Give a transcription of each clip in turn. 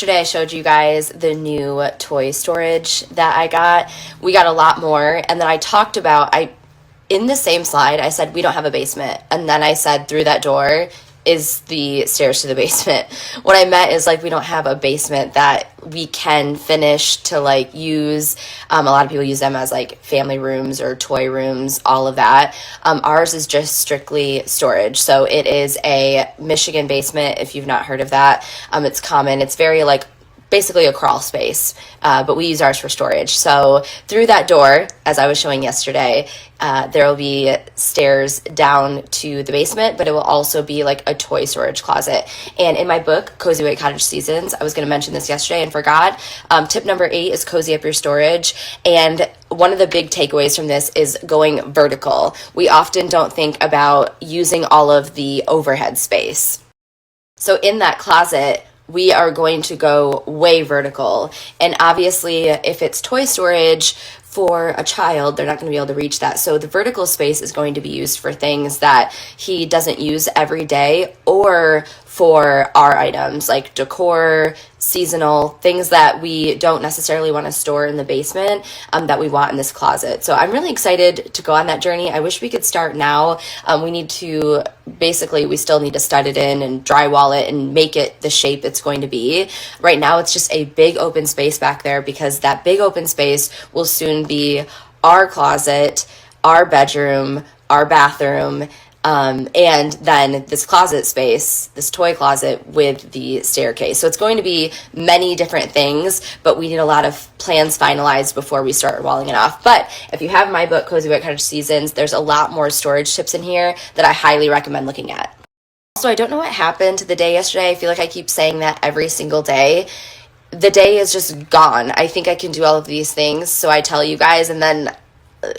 Yesterday I showed you guys the new toy storage that I got. We got a lot more, and then I talked about, in the same slide, I said we don't have a basement, and then I said through that door is the stairs to the basement. What I meant is we don't have a basement that we can finish to use. A lot of people use them as family rooms or toy rooms, all of that. Ours is just strictly storage. So it is a Michigan basement, if you've not heard of that. It's common. It's very basically a crawl space, but we use ours for storage. So through that door, as I was showing yesterday, there will be stairs down to the basement, but it will also be a toy storage closet. And in my book, Cozy White Cottage Seasons, I was going to mention this yesterday and forgot. Tip number 8 is cozy up your storage. And one of the big takeaways from this is going vertical. We often don't think about using all of the overhead space. So in that closet, we are going to go way vertical. And obviously, if it's toy storage for a child, they're not going to be able to reach that. So the vertical space is going to be used for things that he doesn't use every day, or for our items like decor, seasonal, things that we don't necessarily want to store in the basement, that we want in this closet. So I'm really excited to go on that journey. I wish we could start now. We still need to stud it in and drywall it and make it the shape it's going to be. Right now, it's just a big open space back there, because that big open space will soon be our closet, our bedroom, our bathroom, and then this closet space, this toy closet with the staircase. So it's going to be many different things, but we need a lot of plans finalized before we start walling it off. But if you have my book, Cozy White Cottage Seasons, there's a lot more storage tips in here that I highly recommend looking at. Also, I don't know what happened to the day yesterday. I feel like I keep saying that every single day. The day is just gone. I think I can do all of these things, so I tell you guys, and then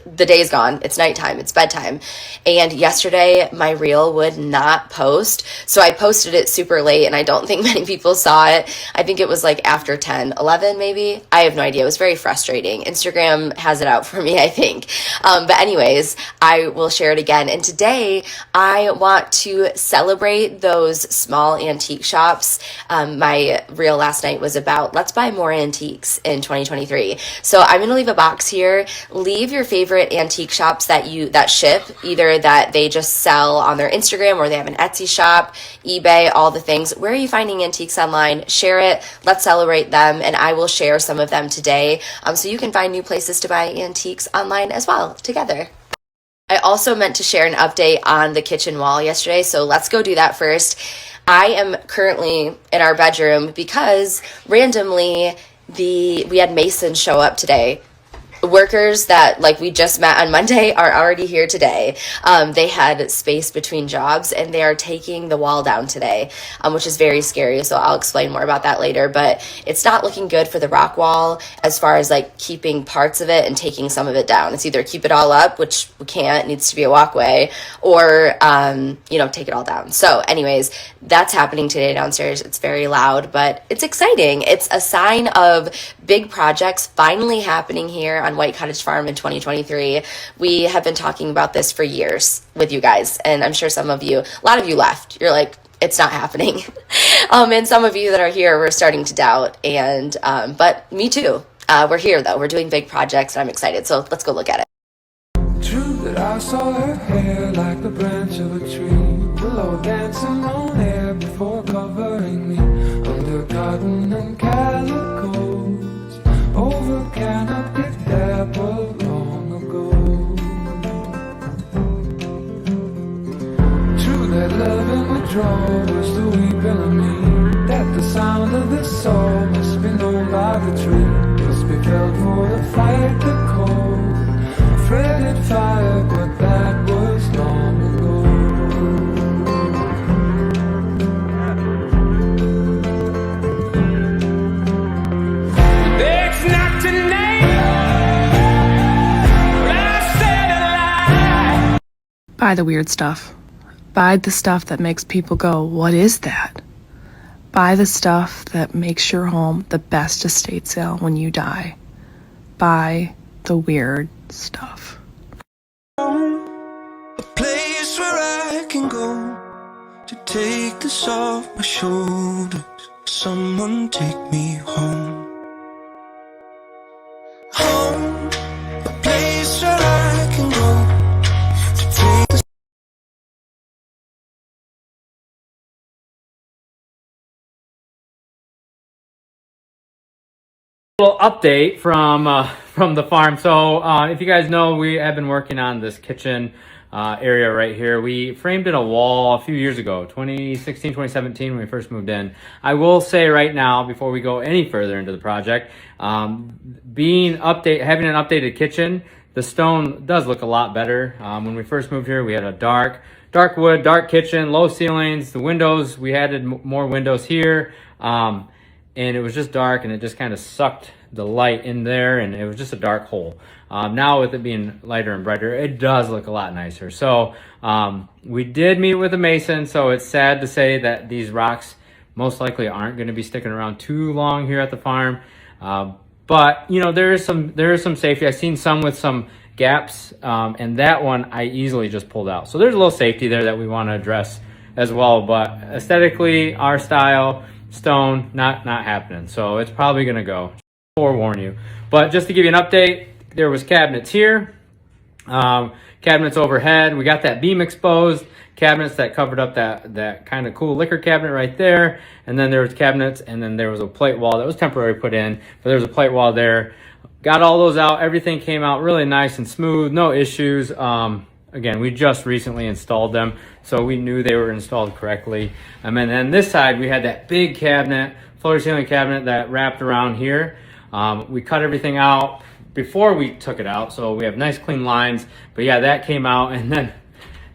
the day's gone. It's nighttime. It's bedtime. And yesterday, my reel would not post. So I posted it super late, and I don't think many people saw it. I think it was after 10, 11 maybe. I have no idea. It was very frustrating. Instagram has it out for me, I think. But anyways, I will share it again. And today, I want to celebrate those small antique shops. My reel last night was about let's buy more antiques in 2023. So I'm going to leave a box here. Leave your favorite antique shops that ship, either that they just sell on their Instagram or they have an Etsy shop, eBay, all the things. Where are you finding antiques online? Share it. Let's celebrate them, and I will share some of them today, so you can find new places to buy antiques online as well together. I also meant to share an update on the kitchen wall yesterday, so let's go do that first. I am currently in our bedroom because randomly we had masons show up today. Workers that we just met on Monday are already here today. They had space between jobs, and they are taking the wall down today, which is very scary. So I'll explain more about that later, but it's not looking good for the rock wall as far as keeping parts of it and taking some of it down. It's either keep it all up, which we can't, it needs to be a walkway, or take it all down. So anyways, that's happening today downstairs. It's very loud, but it's exciting. It's a sign of big projects finally happening here on White Cottage Farm in 2023. We have been talking about this for years with you guys, and I'm sure a lot of you left. You're like, it's not happening. And some of you that are here were starting to doubt, and but me too. We're here though. We're doing big projects, and I'm excited. So let's go look at it. True that I saw her hair like the branch of a tree, willow dancing on air before covering me under cotton and calicos, over canopy dapple long ago. True that love in the draw was the weeping of me, that the sound of this soul must be known by the tree, must be felt for the fight the cold. Fretted fire, but that was long ago. It's not tonight. I said a lie. Buy the weird stuff. Buy the stuff that makes people go, what is that? Buy the stuff that makes your home the best estate sale when you die. Buy the weird stuff. A place where I can go to take this off my shoulders. Someone take me home. Home, a place where I can go to take a little update from the farm. So if you guys know, we have been working on this kitchen area right here. We framed in a wall a few years ago, 2016, 2017, when we first moved in. I will say right now, before we go any further into the project, having an updated kitchen, the stone does look a lot better. When we first moved here, we had a dark wood, dark kitchen, low ceilings. The windows, we added more windows here. And it was just dark, and it just kind of sucked the light in there, and it was just a dark hole. Now with it being lighter and brighter, it does look a lot nicer. So we did meet with a mason, so it's sad to say that these rocks most likely aren't going to be sticking around too long here at the farm. But you know, there is some safety. I've seen some with some gaps, and that one I easily just pulled out. So there's a little safety there that we want to address as well. But aesthetically, our style, stone, not happening. So it's probably gonna go, forewarn you. But just to give you an update, there was cabinets here, cabinets overhead. We got that beam exposed, cabinets that covered up that kind of cool liquor cabinet right there. And then there was cabinets, and then there was a plate wall that was temporarily put in, but there was a plate wall there. Got all those out. Everything came out really nice and smooth, no issues. Again, we just recently installed them, so we knew they were installed correctly. And then this side, we had that big cabinet, floor to ceiling cabinet that wrapped around here. We cut everything out before we took it out, so we have nice clean lines. But yeah, that came out, and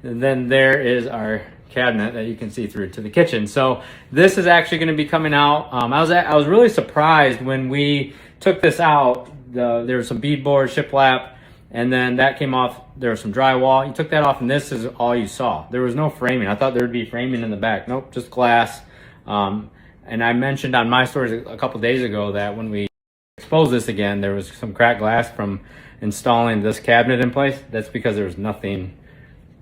then there is our cabinet that you can see through to the kitchen. So this is actually going to be coming out. I was really surprised when we took this out. There was some beadboard, shiplap, and then that came off. There was some drywall. You took that off, and this is all you saw. There was no framing. I thought there would be framing in the back. Nope, just glass. And I mentioned on my stories a couple days ago that when we exposed this again, there was some cracked glass from installing this cabinet in place. That's because there was nothing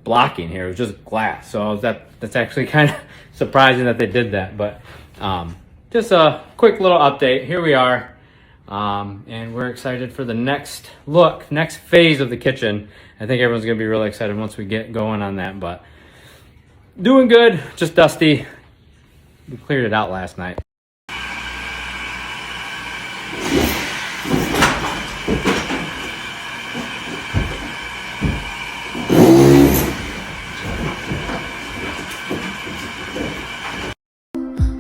blocking here. It was just glass. So that's actually kind of surprising that they did that. But just a quick little update. Here we are. And we're excited for the next phase of the kitchen. I think everyone's gonna be really excited once we get going on that, but doing good, just dusty. We cleared it out last night.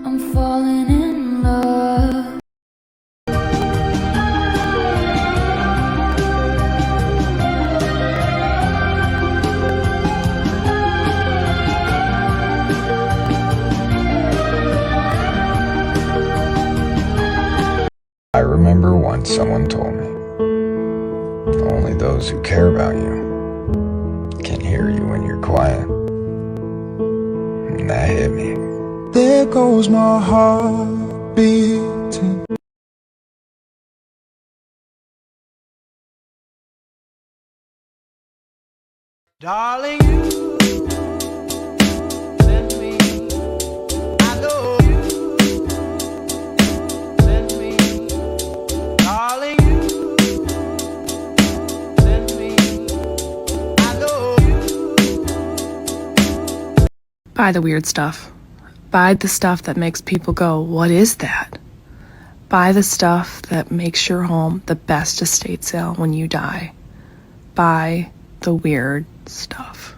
I'm falling in love. I remember once someone told me, only those who care about you can hear you when you're quiet. And that hit me. There goes my heart beating. Darling, you send me. I know you send me. Darling, you send me. I know you. Buy the weird stuff. Buy the stuff that makes people go, what is that? Buy the stuff that makes your home the best estate sale when you die. Buy the weird stuff.